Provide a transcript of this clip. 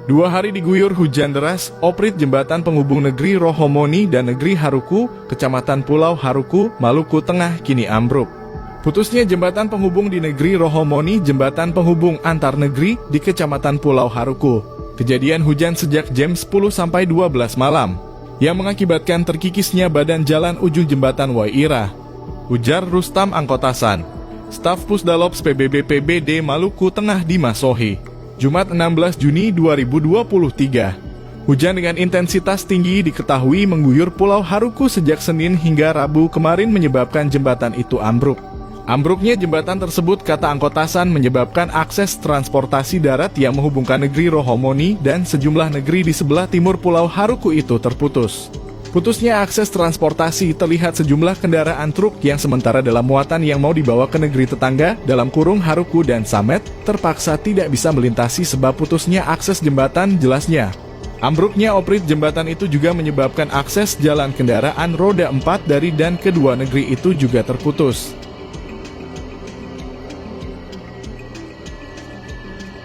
2 hari diguyur hujan deras, oprit jembatan penghubung negeri Rohomoni dan negeri Haruku, Kecamatan Pulau Haruku, Maluku Tengah kini ambruk. Putusnya jembatan penghubung di negeri Rohomoni, jembatan penghubung antar negeri di Kecamatan Pulau Haruku. Kejadian hujan sejak jam 10 sampai 12 malam, yang mengakibatkan terkikisnya badan jalan ujung jembatan Wairah. Ujar Rustam Angkotasan, staf Pusdalops PBB PBD Maluku Tengah Dimas Sohi. Jumat 16 Juni 2023. Hujan dengan intensitas tinggi diketahui mengguyur Pulau Haruku sejak Senin hingga Rabu kemarin menyebabkan jembatan itu ambruk. Ambruknya jembatan tersebut, kata Angkotasan, menyebabkan akses transportasi darat yang menghubungkan negeri Rohomoni dan sejumlah negeri di sebelah timur Pulau Haruku itu terputus. Putusnya akses transportasi terlihat sejumlah kendaraan truk yang sementara dalam muatan yang mau dibawa ke negeri tetangga dalam kurung Haruku dan Samet terpaksa tidak bisa melintasi sebab putusnya akses jembatan. Jelasnya, ambruknya oprit jembatan itu juga menyebabkan akses jalan kendaraan roda 4 dari dan kedua negeri itu juga terputus.